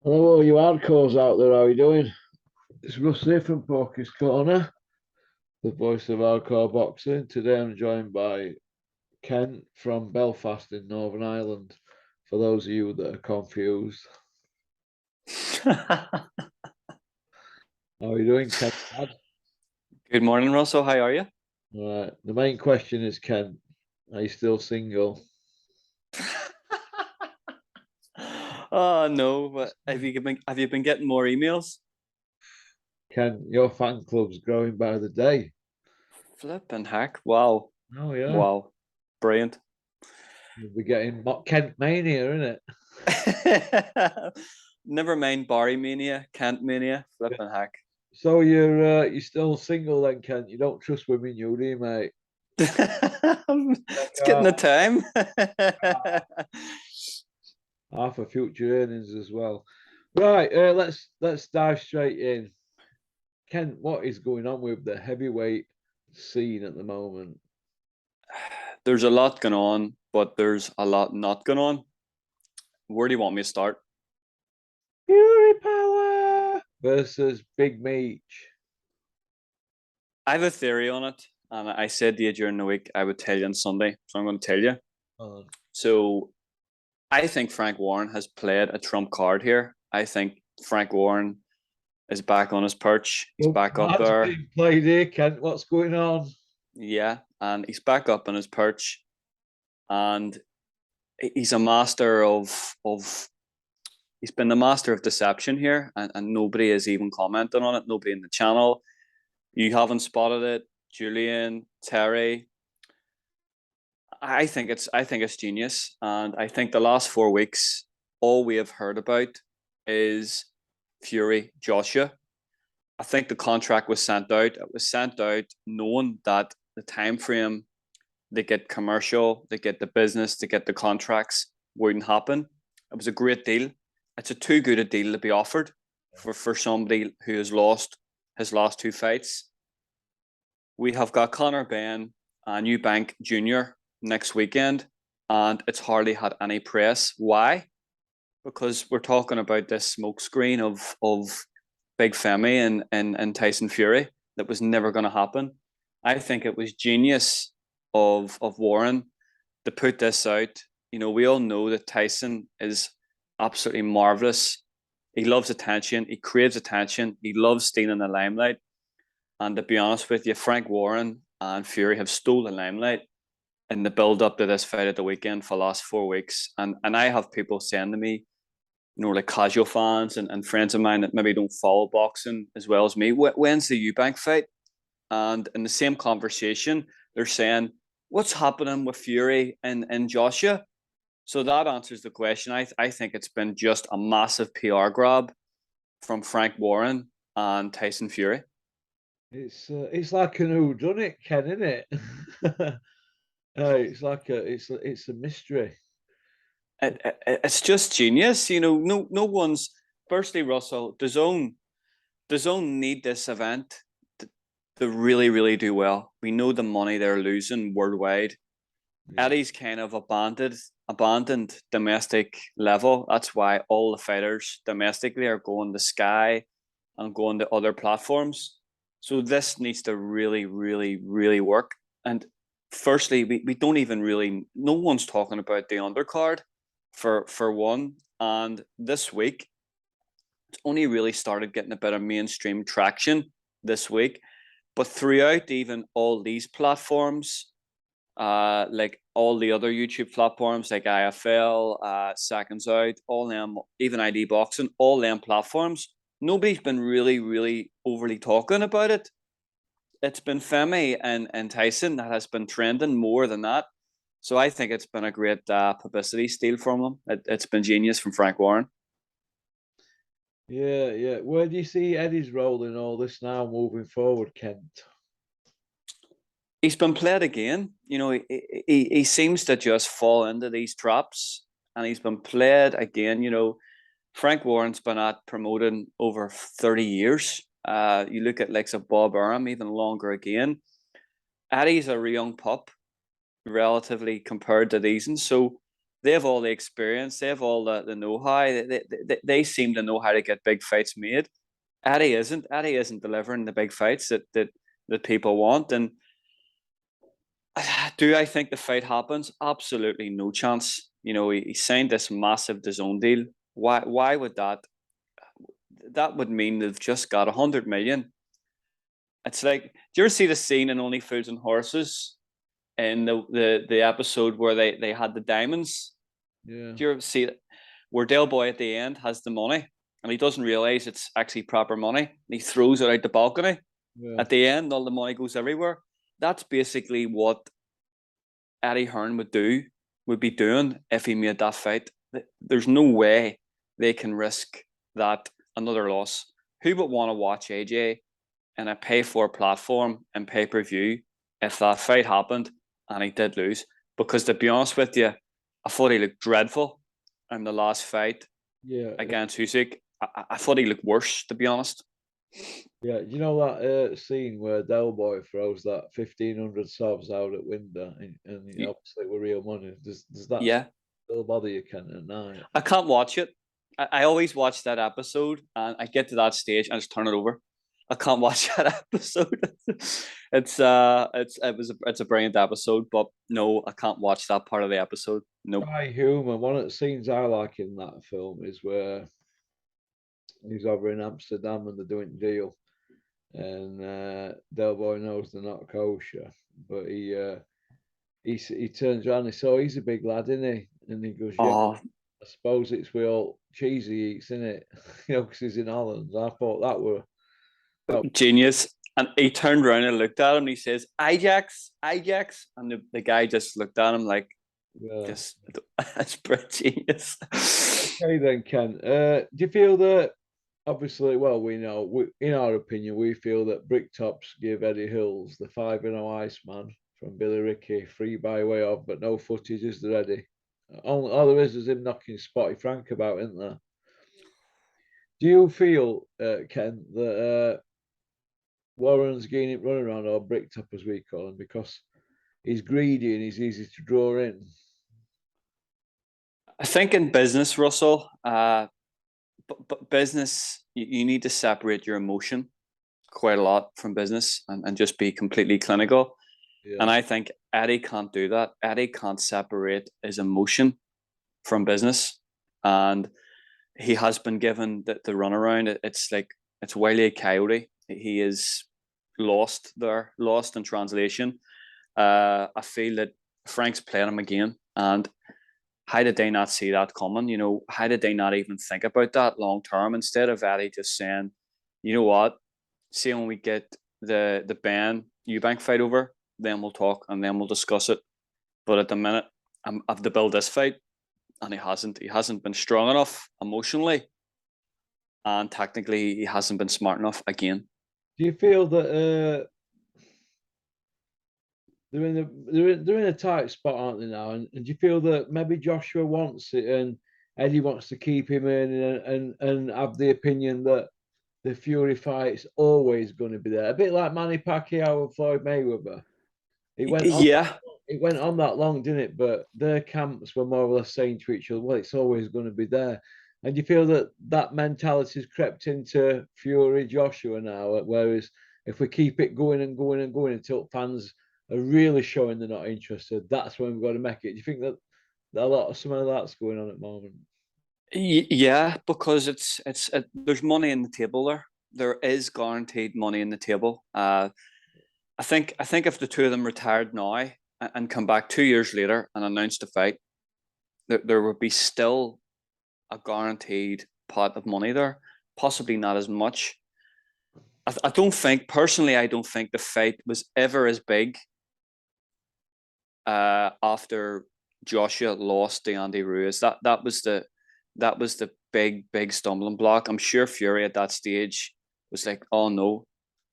Hello, all you hardcores out there. How are you doing? It's Russ here from Porky's Corner, the voice of hardcore boxing. Today I'm joined by Kent from Belfast in Northern Ireland. For those of you that are confused, how are you doing, Kent? Good morning, Russell. How are you? Right. The main question is, Kent, are you still single? Oh no, but have you been getting more emails? Kent, your fan club's growing by the day. Flipping heck! Wow, Oh yeah, wow, brilliant. you'll be getting Kent mania, isn't it? Never mind Barry mania, Kent mania. Flipping heck! So you're still single then, Kent? You don't trust women, you do, you, mate? It's getting Uh, the time. half of future earnings as well. Right, let's dive straight in. Ken, what is going on with the heavyweight scene at the moment? There's a lot going on, but there's a lot not going on. Where do you want me to start? Fury Power versus Big Meech. I have a theory on it, and I said to you during the week I would tell you on Sunday, so I'm going to tell you. Oh, So I think Frank Warren has played a trump card here. I think Frank Warren is back on his perch. He's well, back up cards there. being played here, Kent. What's going on? Yeah. And he's back up on his perch. And he's a master of he's been the master of deception here. And nobody is even commenting on it. Nobody in the channel. You haven't spotted it. Julian, Terry. I think it's genius. And I think the last 4 weeks, all we have heard about is Fury, Joshua. I think the contract was sent out. It was sent out knowing that the time frame they get commercial, they get the business, they get the contracts wouldn't happen. It was a great deal. It's a too good a deal to be offered for somebody who has lost his last two fights. We have got Conor Ben and Eubank Jr. next weekend, and it's hardly had any press. Why? Because we're talking about this smokescreen of Big Femi and Tyson Fury that was never going to happen. I think it was genius of Warren to put this out. You know, we all know that Tyson is absolutely marvelous. He loves attention. He craves attention. He loves stealing the limelight. And to be honest with you, Frank Warren and Fury have stolen the limelight in the build up to this fight at the weekend for the last 4 weeks. And I have people saying to me, like casual fans and friends of mine that maybe don't follow boxing as well as me, when's the Eubank fight? And in the same conversation, they're saying, what's happening with Fury and Joshua? So that answers the question. I think it's been just a massive PR grab from Frank Warren and Tyson Fury. It's like an who done it, Ken, isn't it? It's like it's a mystery. It's just genius. No one's. Firstly, Russell, the zone need this event to really, really do well. We know the money they're losing worldwide. Yeah. Eddie's kind of abandoned domestic level. That's why all the fighters domestically are going to Sky and going to other platforms. So this needs to really, really, really work. And firstly, we don't even really no one's talking about the undercard for one. And this week it's only really started getting a bit of mainstream traction this week. But throughout even all these platforms, like all the other YouTube platforms like IFL, Seconds Out, all them, even ID Boxing, all them platforms, nobody's been really, really overly talking about it. It's been Femi and Tyson that has been trending more than that. So I think it's been a great publicity steal from them. It's been genius from Frank Warren. Yeah, yeah. Where do you see Eddie's role in all this now moving forward, Kent? He's been played again. He seems to just fall into these traps, and he's been played again. Frank Warren's been at promoting over 30 years. You look at like Bob Arum, even longer again. Eddie's a young pup, relatively compared to these, and so They have all the experience. They have all the know-how. They seem to know how to get big fights made. Eddie isn't. Eddie isn't delivering the big fights that people want. And do I think the fight happens? Absolutely no chance. He signed this massive DAZN deal. Why would that? That would mean they've just got 100 million. It's like, do you ever see the scene in Only Fools and Horses in the episode where they had the diamonds? Yeah. Do you ever see it? Where Del Boy at the end has the money and he doesn't realize it's actually proper money. And he throws it out the balcony. Yeah. At the end, all the money goes everywhere. That's basically what Eddie Hearn would be doing if he made that fight. There's no way they can risk that another loss. Who would want to watch AJ in a pay-for platform and pay-per-view if that fight happened and he did lose? Because to be honest with you, I thought he looked dreadful in the last fight against Usyk. I thought he looked worse, to be honest. Yeah, you know that scene where Del Boy throws that 1,500 subs out at window, and obviously with real money. Does that still bother you, Ken, at night? I can't watch it. I always watch that episode, and I get to that stage and I just turn it over. I can't watch that episode. It's a brilliant episode, but no, I can't watch that part of the episode. No. Dry humor. One of the scenes I like in that film is where he's over in Amsterdam and they're doing deal, and Del Boy knows they're not kosher, but he turns around and says, "Oh, he's a big lad, isn't he?" And he goes, "Yeah, I suppose it's with all cheese he eats, isn't it?" Because he's in Holland. I thought that were genius. And he turned around and looked at him and he says, Ajax, Ajax. And the guy just looked at him like, that's pretty genius. Okay then, Ken. Do you feel that, obviously, well, we know, in our opinion, we feel that Bricktops give Eddie Hills the 5-0 Iceman from Billy Ricky free by way of, but no footage, is there, Eddie? All there is him knocking Spotty Frank about, isn't there? Do you feel, Ken, that Warren's getting it running around, or Bricktop as we call him, because he's greedy and he's easy to draw in? I think in business, Russell, but business, you need to separate your emotion quite a lot from business and just be completely clinical. Yeah. And I think Eddie can't do that. Eddie can't separate his emotion from business. And he has been given the runaround. It's like, it's Wile E. Coyote. He is lost in translation. I feel that Frank's playing him again. And how did they not see that coming? How did they not even think about that long term? Instead of Eddie just saying, you know what, see when we get the Ben Eubank fight over, then we'll talk and then we'll discuss it. But at the minute, I have to build this fight, and he hasn't been strong enough emotionally, and technically he hasn't been smart enough again. Do you feel that they're in a tight spot, aren't they now? And do you feel that maybe Joshua wants it and Eddie wants to keep him in and have the opinion that the Fury fight's always going to be there? A bit like Manny Pacquiao and Floyd Mayweather. It went on that long, didn't it? But their camps were more or less saying to each other, well, it's always going to be there. And you feel that mentality has crept into Fury Joshua now, whereas if we keep it going and going and going until fans are really showing they're not interested, that's when we've got to make it. Do you think that some of that's going on at the moment? Yeah, because there's money in the table there. There is guaranteed money in the table. I think if the two of them retired now and come back 2 years later and announced a fight, there would be still a guaranteed pot of money there. Possibly not as much. I don't think the fight was ever as big after Joshua lost to Andy Ruiz. That was the big stumbling block. I'm sure Fury at that stage was like, oh no,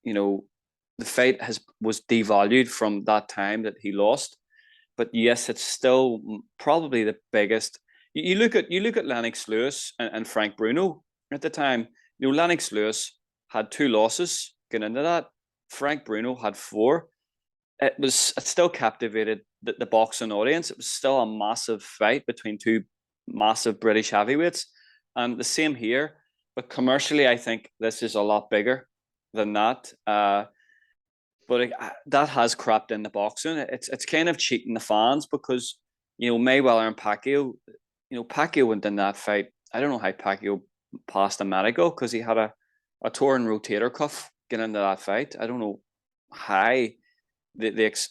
the fight was devalued from that time that he lost. But yes, it's still probably the biggest. You look at Lennox Lewis and Frank Bruno at the time. Lennox Lewis had 2 losses getting into that. Frank Bruno had 4. it still captivated the boxing audience. It was still a massive fight between two massive British heavyweights, and the same here. But commercially, I think this is a lot bigger than that. But that has crept into boxing. It's kind of cheating the fans because Mayweather and Pacquiao. Pacquiao went in that fight. I don't know how Pacquiao passed a medical because he had a torn rotator cuff getting into that fight. I don't know how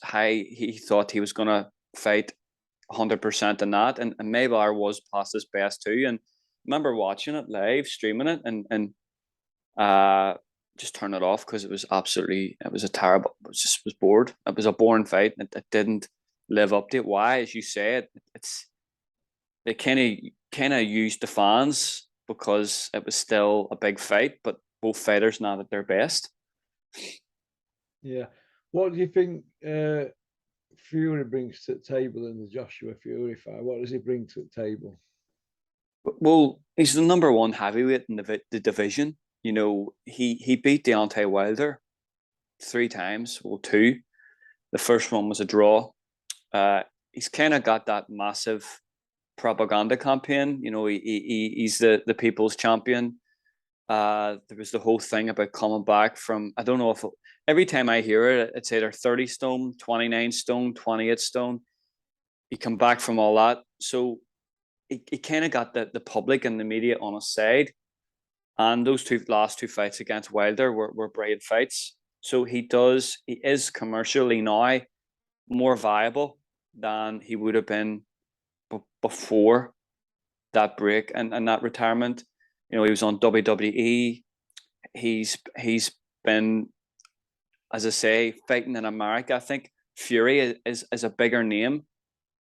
how he thought he was going to fight 100% in that, and Mayweather was past his best too. And I remember watching it live, streaming it, and just turn it off because it was a terrible. Was bored. It was a boring fight. It didn't live up to it. Why, as you said, they kind of used the fans because it was still a big fight, but both fighters not at their best. Yeah. What do you think Fury brings to the table in the Joshua Fury fight? What does he bring to the table? Well, he's the number one heavyweight in the division. He beat Deontay Wilder 3 times, well, 2. The first one was a draw. He's kind of got that massive propaganda campaign. He's the people's champion. There was the whole thing about coming back from, I don't know if every time I hear it, it's either 30 stone, 29 stone, 28 stone. He come back from all that. So he kind of got the public and the media on his side. And those last two fights against Wilder were brilliant fights. So he is commercially now more viable than he would have been before that break and that retirement. He was on WWE. He's been, as I say, fighting in America. I think Fury is a bigger name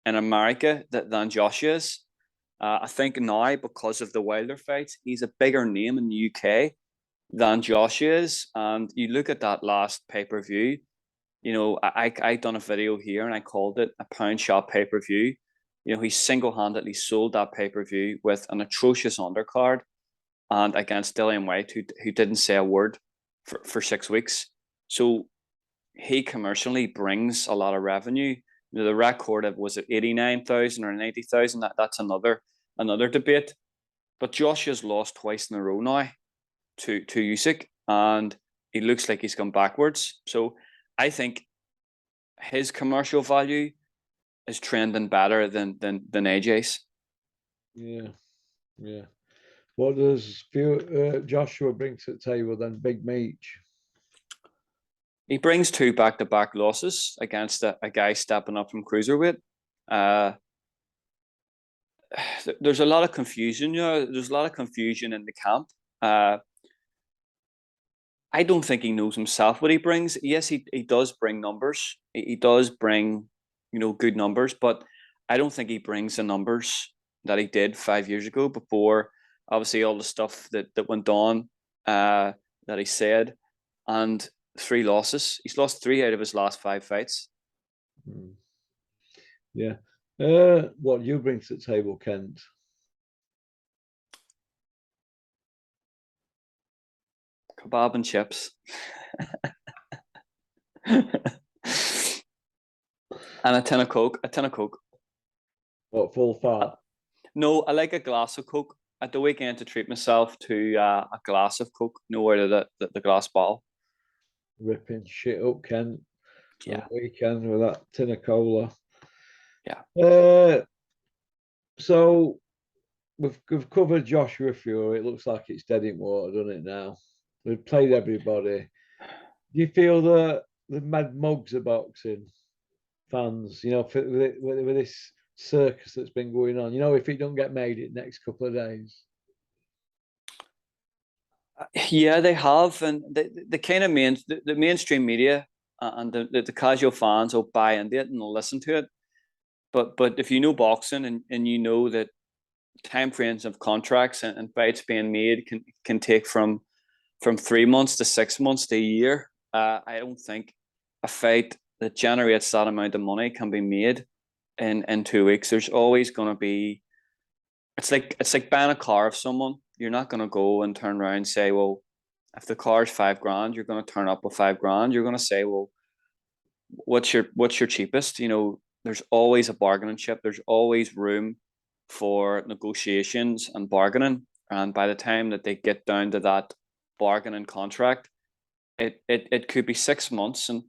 in America than Joshua is. I think now, because of the Wilder fights, he's a bigger name in the UK than Joshua is. And you look at that last pay-per-view, I done a video here and I called it a pound shop pay-per-view. He single-handedly sold that pay-per-view with an atrocious undercard and against Dillian White, who didn't say a word for 6 weeks. So he commercially brings a lot of revenue. The record was at 89,000 or 90,000. That's another debate. But Joshua's lost twice in a row now to Usyk, and he looks like he's gone backwards. So I think his commercial value is trending better than AJ's. Yeah. What does Joshua bring to the table then? Big Meech. He brings 2 back-to-back losses against a guy stepping up from cruiserweight. There's a lot of confusion. There's a lot of confusion in the camp. I don't think he knows himself what he brings. Yes, he does bring numbers. He does bring, good numbers, but I don't think he brings the numbers that he did 5 years ago before, obviously, all the stuff that went on that he said, and 3 losses. He's lost 3 out of his last 5 fights. Yeah. What do you bring to the table, Kent? Kebab and chips. And a tin of Coke. What, full fat? No, I like a glass of Coke at the weekend to treat myself to a glass of Coke, out of the glass bottle. Ripping shit up, Kent. Yeah. On the weekend with that tin of cola. Yeah. So we've covered Joshua Fury. It looks like it's dead in water, doesn't it now? We've played everybody. Do you feel the mad mugs of boxing fans, with this circus that's been going on, if it don't get made it next couple of days? Yeah, they have, and the kind of the mainstream media and the casual fans will buy into it and they'll listen to it. But if you know boxing and you know that time frames of contracts and fights being made can take from 3 months to 6 months to a year, I don't think a fight that generates that amount of money can be made in 2 weeks. There's always going to be. It's like buying a car of someone. You're not going to go and turn around and say, well, if the car's $5,000, you're going to turn up with $5,000. You're going to say, well, what's your cheapest? There's always a bargaining chip. There's always room for negotiations and bargaining. And by the time that they get down to that bargaining contract, it could be 6 months. And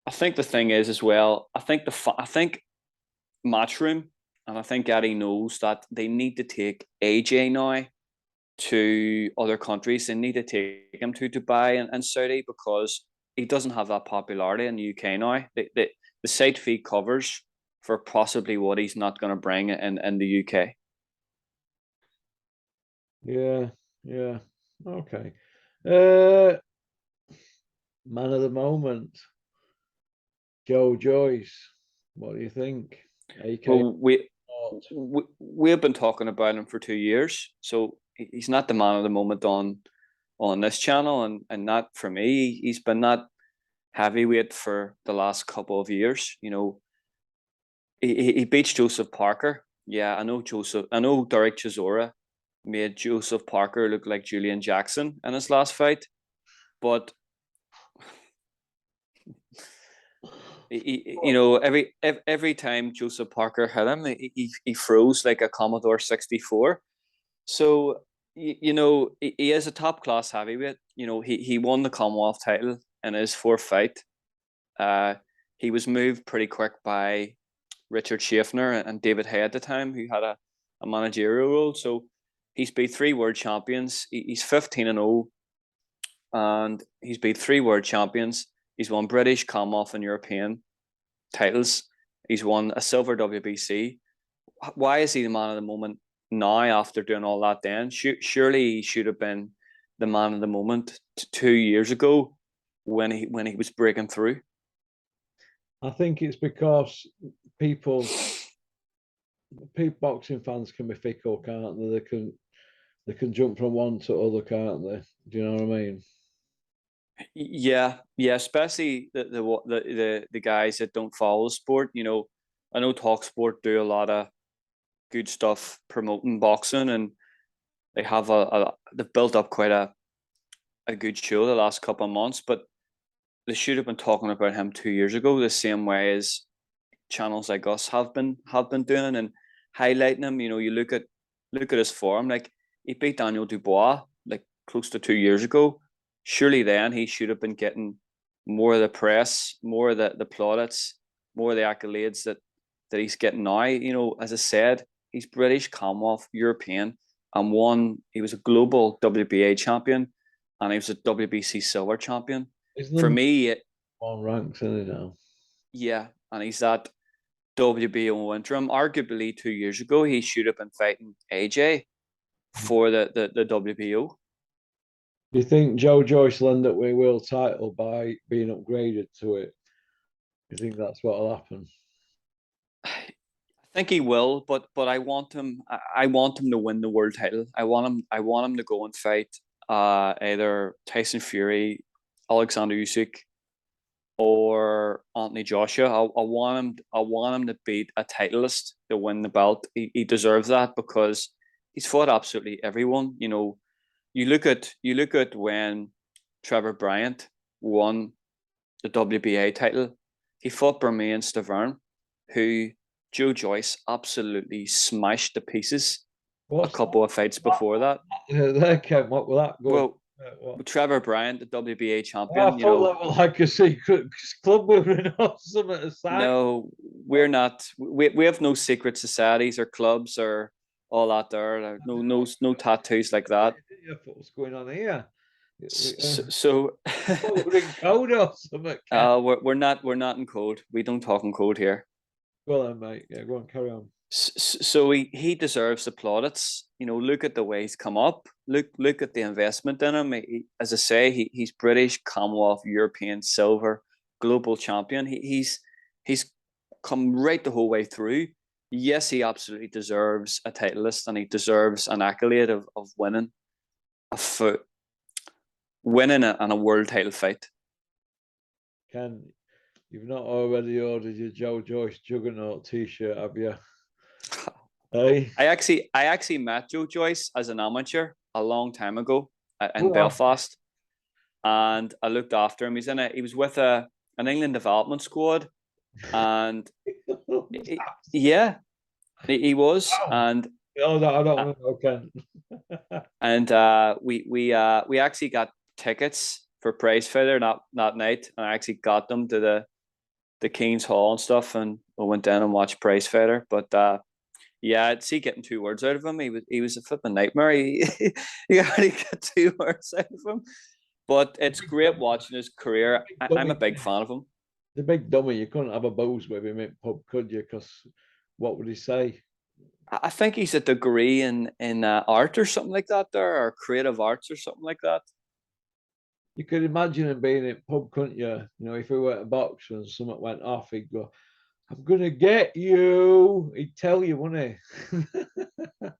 I think the thing is as well, I think Matchroom and I think Eddie knows that they need to take AJ now to other countries. They need to take him to Dubai and Saudi because he doesn't have that popularity in the UK now. The site fee covers for possibly what he's not going to bring in the UK. Yeah, yeah. Okay. Man of the moment, Joyce. What do you think? AK Well, we have been talking about him for 2 years, so he's not the man of the moment on this channel, and not for me. He's been that heavyweight for the last couple of years. He beats Joseph Parker. Yeah, I know Joseph. I know Derek Chisora made Joseph Parker look like Julian Jackson in his last fight, but every time Joseph Parker hit him, he froze like a Commodore 64. So he is a top class heavyweight. He won the Commonwealth title in his fourth fight. He was moved pretty quick by Richard Schaffner and David Hay at the time, who had a managerial role. So he's beat 3 world champions. He's 15-0, and he's beat 3 world champions. He's won British, Commonwealth, and European titles. He's won a silver WBC. Why is he the man of the moment now after doing all that then? Surely he should have been the man of the moment 2 years ago when he was breaking through. I think it's because people boxing fans can be fickle, can't they? They can jump from one to other, can't they? Do you know what I mean? Yeah, especially the guys that don't follow sport. I know Talksport do a lot of good stuff promoting boxing, and they have they've built up quite a good show the last couple of months. But they should have been talking about him 2 years ago, the same way as channels like us have been doing and highlighting him. You look at his form, like he beat Daniel Dubois like close to 2 years ago. Surely then he should have been getting more of the press, more of the plaudits, more of the accolades that he's getting now. As I said, he's British, Commonwealth, European, and he was a global WBA champion, and he was a WBC silver champion. For me, on ranks, isn't he now? Yeah, and he's that WBO interim. Arguably 2 years ago, he should have been fighting AJ for the WBO. Do you think Joyce will end up with a world title by being upgraded to it? Do you think that's what will happen? I think he will, but I want him. I want him to win the world title. I want him to go and fight either Tyson Fury, Alexander Usyk, or Anthony Joshua. I want him to beat a titleist to win the belt. He deserves that because he's fought absolutely everyone. You look at when Trevor Bryant won the WBA title. He fought Bermane Stavern, who Joe Joyce absolutely smashed to pieces a couple of fights before that. Ken, what will that go? Well, Trevor Bryant, the WBA champion. I thought that was like a secret club we were in or something aside. No, we're not. We have no secret societies or clubs or all that there. No tattoos like that. What's going on here? So we're in code or something. We're not in code. We don't talk in code here. Well then, mate. Yeah, go on, carry on. So he deserves the plaudits. Look at the way he's come up. Look at the investment in him. As I say, he's British, Commonwealth, European, silver, global champion. He's come right the whole way through. Yes, he absolutely deserves a titleist, and he deserves an accolade of winning a world title fight. Ken, you've not already ordered your Joe Joyce Juggernaut T-shirt, have you? Hey? I actually met Joe Joyce as an amateur a long time ago in Belfast, and I looked after him. He was with a an England development squad, and yeah, he was, Wow. Oh, no, I don't know, Ken. and we actually got tickets for Prize Fighter that night, and I actually got them to the King's Hall and stuff, and we went down and watched Prize Fighter. But yeah, I'd see getting 2 words out of him. He was a flipping nightmare. He already got 2 words out of him. But it's great watching his career. I'm a big fan of him. The big dummy, you couldn't have a booze with him in pub, could you? Because what would he say? I think he's a degree in art or something like that there, or creative arts or something like that. You could imagine him being in pub, couldn't you? You know, if he were to box and something went off, he'd go, "I'm gonna get you." He'd tell you, wouldn't he?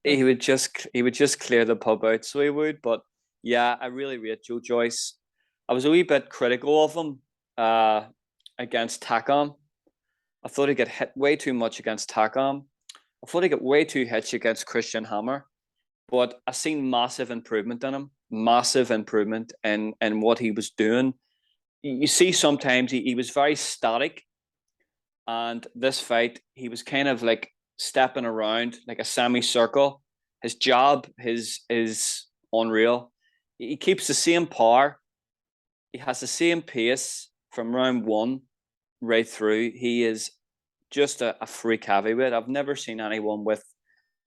He would just clear the pub out, so he would. But yeah, I really rate Joe Joyce. I was a wee bit critical of him against Takam. I thought he got hit way too much against Takam. I thought he got way too hitchy against Christian Hammer. But I seen massive improvement in him, massive improvement in what he was doing. You see, sometimes he was very static, and this fight he was kind of like stepping around like a semicircle. His jab is unreal. He keeps the same power. He has the same pace from round one right through. He is just a freak heavyweight. I've never seen anyone with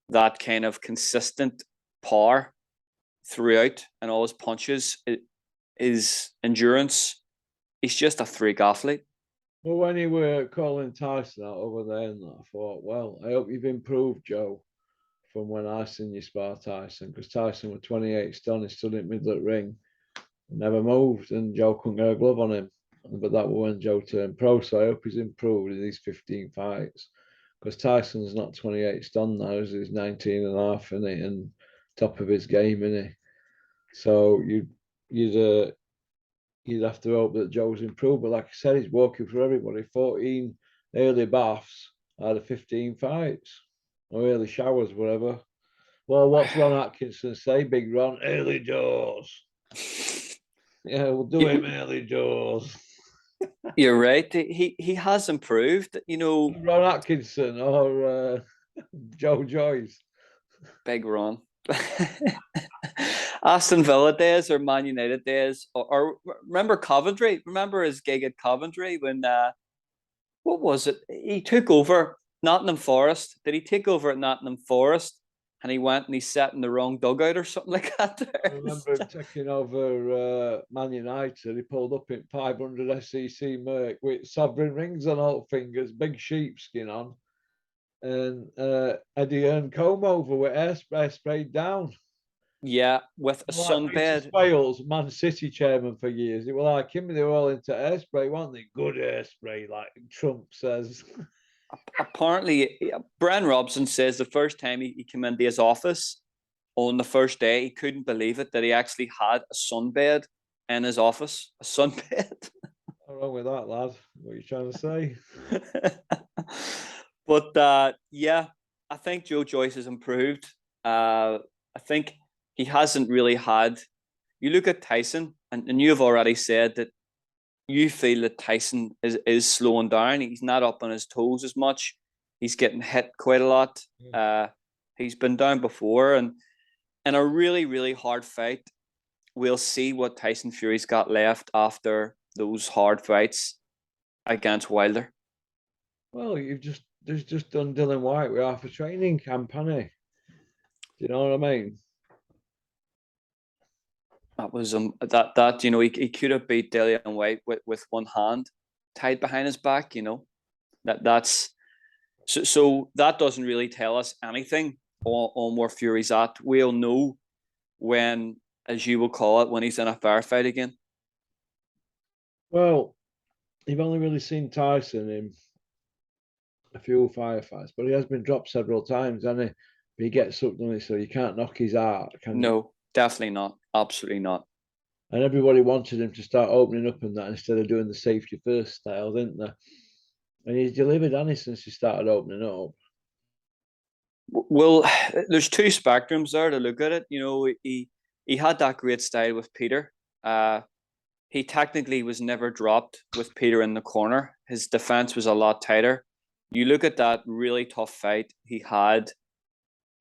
that kind of consistent power throughout and all his punches, his endurance. He's just a freak athlete. Well, when he were calling Tyson out over there, and I thought, well, I hope you've improved, Joe, from when I seen you spar Tyson, because Tyson was 28 stone, he stood in the middle of the ring, never moved, and Joe couldn't get a glove on him. But that was when Joe turned pro, so I hope he's improved in these 15 fights. Because Tyson's not 28 stone now, he's 19 and a half, isn't he? And top of his game, isn't he? So you'd you'd have to hope that Joe's improved. But like I said, he's working for everybody. 14 early baths out of 15 fights, or early showers, whatever. Well, what's Ron Atkinson say? Big Ron, early doors. Yeah, we'll do him early doors. You're right. He has improved. Ron Atkinson or Joe Joyce. Big Ron. Aston Villa days or Man United days, or remember Coventry? Remember his gig at Coventry when what was it? He took over Nottingham Forest. Did he take over at Nottingham Forest? And he went and he sat in the wrong dugout or something like that. I remember him taking over Man United. He pulled up in 500 SEC Merc with sovereign rings on all fingers, big sheepskin on, and Eddie Earn comb over with airspray sprayed down. Yeah, with a Like Peter sunbed. Swales, Man City chairman for years. It was like him, they were all into airspray, weren't they? Good airspray, like Trump says. Apparently, Brian Robson says the first time he came into his office on the first day, he couldn't believe it that he actually had a sunbed in his office. A sunbed. What's wrong with that, lad? What are you trying to say? But yeah, I think Joe Joyce has improved. I think he hasn't really had. You look at Tyson, and you've already said that you feel that Tyson is slowing down. He's not up on his toes as much. He's getting hit quite a lot. He's been down before, and in a really, really hard fight, we'll see what Tyson Fury's got left after those hard fights against Wilder. Well, there's just done Dylan White with half a training camp, hasn't he? Do you know what I mean? That was that he could have beat Dillian White with one hand tied behind his back. That's so that doesn't really tell us anything on where Fury's at. We'll know when, as you will call it, when he's in a fair fight again. Well, you've only really seen Tyson in a few firefights, but he has been dropped several times, hasn't he? But he gets up, doesn't he? So you can't knock his art, can you? No, definitely not. Absolutely not. And everybody wanted him to start opening up and that instead of doing the safety first style, didn't they? And he's delivered, hasn't he, since he started opening up. Well, there's two spectrums there to look at it. He had that great style with Peter. he technically was never dropped with Peter in the corner. His defense was a lot tighter. You look at that really tough fight he had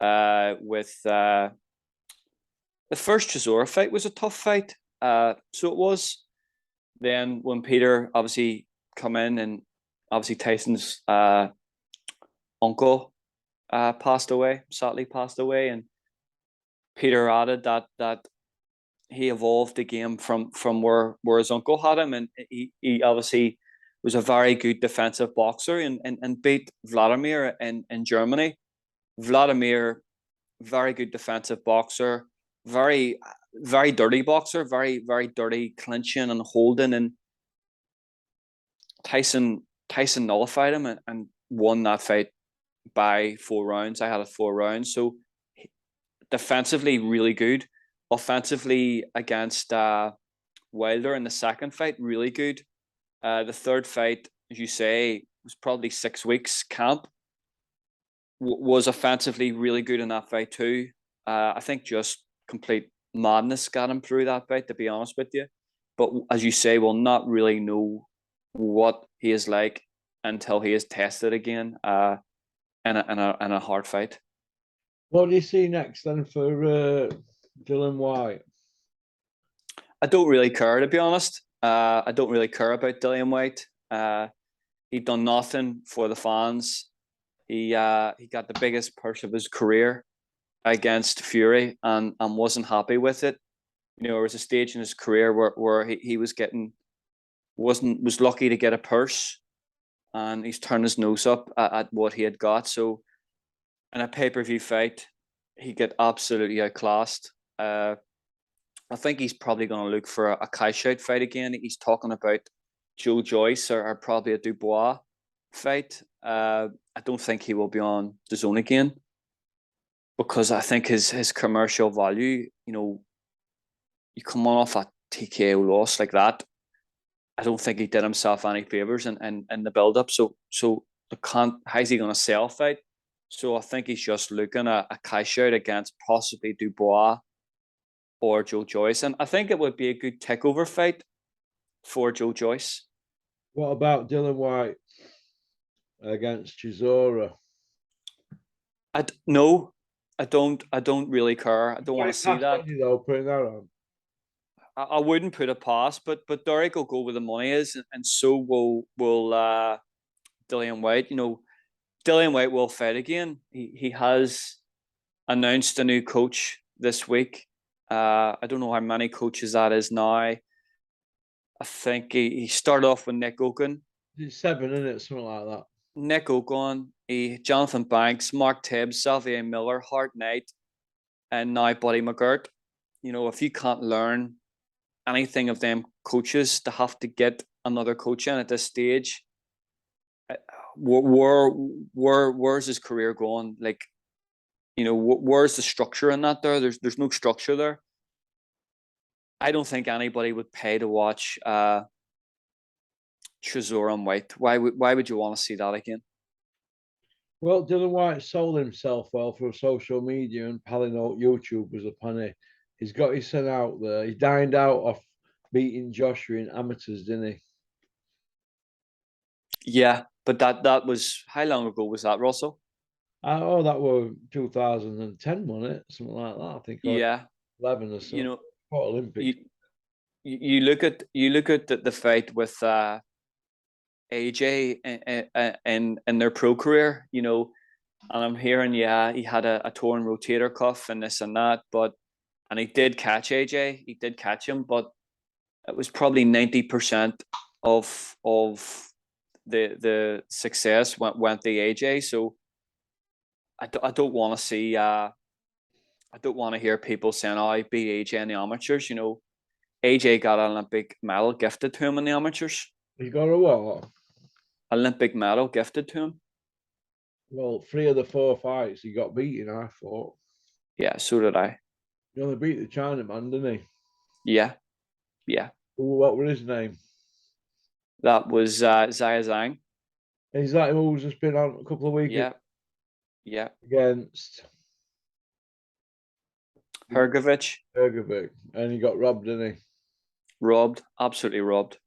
with the first Chisora fight was a tough fight. So it was. Then when Peter obviously come in, and obviously Tyson's uncle sadly passed away, and Peter added that he evolved the game from where his uncle had him, and he obviously was a very good defensive boxer and beat Vladimir in Germany. Vladimir, very good defensive boxer, very very dirty boxer, very dirty clinching and holding, and Tyson nullified him and won that fight by 4 rounds. I had it 4 rounds. So defensively, really good. Offensively against Wilder in the second fight, really good. The third fight, as you say, was probably 6 weeks camp. Was offensively really good in that fight too. I think just complete madness got him through that fight, to be honest with you. But as you say, we'll not really know what he is like until he is tested again in a hard fight. What do you see next then for Dylan White? I don't really care, to be honest. I don't really care about Dillian White. He done nothing for the fans. He got the biggest purse of his career against Fury and wasn't happy with it. You know, there was a stage in his career where he was lucky to get a purse, and he's turned his nose up at what he had got. So in a pay-per-view fight, he get absolutely outclassed. I think he's probably going to look for a cash-out fight again. He's talking about Joe Joyce or probably a Dubois fight. I don't think he will be on the zone again, because I think his commercial value, you know, you come on off a TKO loss like that, I don't think he did himself any favors in the build-up. So how's he going to sell fight? So I think he's just looking at a cash out against possibly Dubois or Joe Joyce. And I think it would be a good takeover fight for Joe Joyce. What about Dylan White against Chisora? No, I don't really care. I don't want to see that. Though, putting that on. I wouldn't put it past, but Derek will go where the money is, and so will Dillian White. You know, Dillian White will fight again. He has announced a new coach this week. I don't know how many coaches that is now. I think he started off with Nick Ogun. It's 7, isn't it? Something like that. Nick Ogun, Jonathan Banks, Mark Tibbs, Xavier Miller, Hart Knight, and now Buddy McGirt. You know, if you can't learn anything of them coaches, to have to get another coach in at this stage, where's his career going? Like, you know, where's the structure in that? There's no structure there. I don't think anybody would pay to watch Chisora and White. Why would you want to see that again? Well, Dylan White sold himself well for social media and palling out YouTubers upon it. He's got his son out there. He dined out off beating Joshua in amateurs, didn't he? Yeah, but that was, how long ago was that, Russell? Oh, that was 2010, wasn't it? Something like that, I think. Yeah, 11 or so. you know, Olympics. You look at the fight with AJ in their pro career, you know, and I'm hearing, yeah, he had a torn rotator cuff and this and that, and he did catch AJ, he did catch him, but it was probably 90% of the success went the AJ. So I don't want to see I don't want to hear people saying, "Oh, I beat AJ in the amateurs." You know, AJ got an Olympic medal gifted to him in the amateurs. He got a what? Olympic medal gifted to him. Well, 3 of the 4 fights he got beaten, I thought. Yeah, so did I. He only beat the Chinaman, didn't he? Yeah. What was his name? That was Zhaya Zhang. Is that him who's just been on a couple of weeks? Yeah. Against Hrgovic. And he got robbed, didn't he? Robbed, absolutely robbed.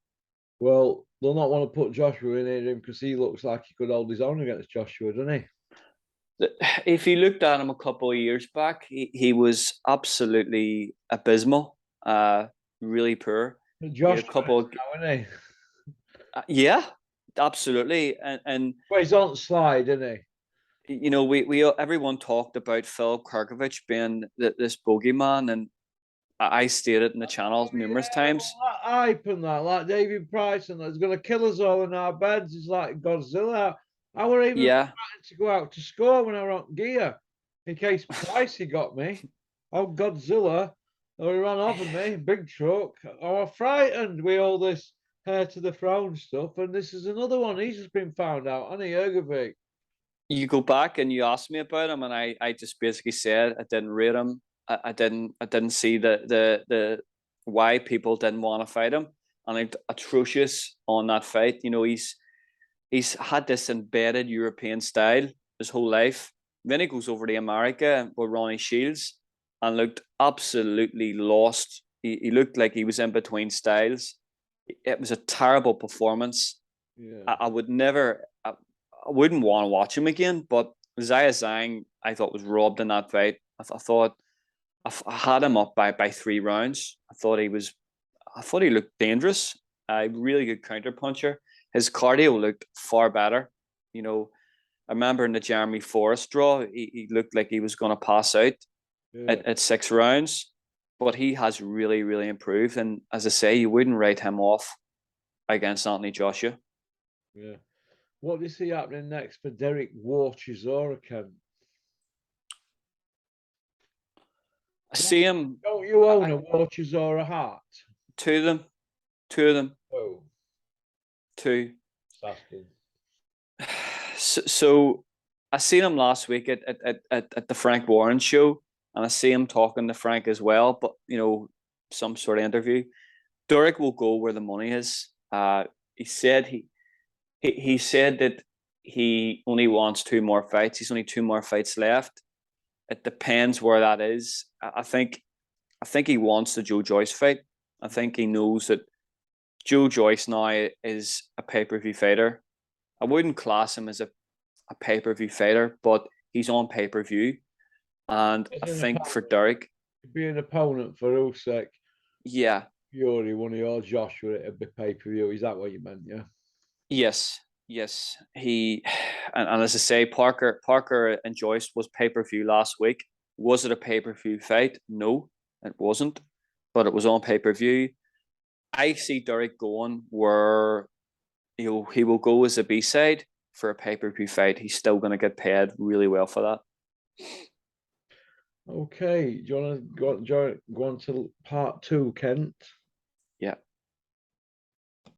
Well, they'll not want to put Joshua in him because he looks like he could hold his own against Joshua, doesn't he? If you looked at him a couple of years back, he was absolutely abysmal, really poor. He had a Joshua couple is of, now, isn't he? yeah, absolutely. And Well, he's on slide, isn't you know, we everyone talked about Philip Kirkovich being this bogeyman, and I stated in the channel he? numerous Yeah, times. well, that hype and that, like David Price, and that's going to kill us all in our beds. It's like Godzilla. I were even Yeah, fighting to go out to score when I were on gear in case Pricey got me. Oh, Godzilla. Or he ran over me, big truck. I was frightened with all this hair to the throne stuff. And this is another one. He's just been found out, hasn't he, Ergovic? you go back and you asked me about him, and I just basically said I didn't rate him. I didn't see the why people didn't want to fight him, and it's atrocious on that fight. You know, he's had this embedded European style his whole life. Then he goes over to America with Ronnie Shields and looked absolutely lost. He looked like he was in between styles. It was a terrible performance. Yeah. I would never, I wouldn't want to watch him again. But Zaya Zhang, I thought was robbed in that fight. I thought I had him up by 3 rounds. I thought he looked dangerous. A really good counter puncher. His cardio looked far better. You know, I remember in the Jeremy Forrest draw, he looked like he was going to pass out Yeah. at 6 rounds, but he has really, really improved. And as I say, you wouldn't write him off against Anthony Joshua. Yeah. What do you see happening next for Derek War Chisora, Ken? I see him, Don't you own I, a War Chisora heart? two of them, two of them, Oh, two. just asking. So I seen him last week at the Frank Warren show, and I see him talking to Frank as well. But you know, some sort of interview. Derek will go where the money is. He said he said that he only wants 2 more fights. He's only 2 more fights left. It depends where that is. I think he wants the Joe Joyce fight. I think he knows that Joe Joyce now is a pay per view fighter. I wouldn't class him as a pay per view fighter, but he's on pay per view. And I think for Derek, Be an opponent for Usyk, yeah, Fury, one of your Joshua, it'd be pay per view. Is that what you meant? Yeah. yes, yes, he, and as I say, Parker and Joyce was pay per view last week. Was it a pay per view fight? No, it wasn't, but it was on pay per view. I see Derek going where he will go as a B side for a pay per view fight. He's still going to get paid really well for that. Okay. Do you want to go on to part two, Kent? Yeah.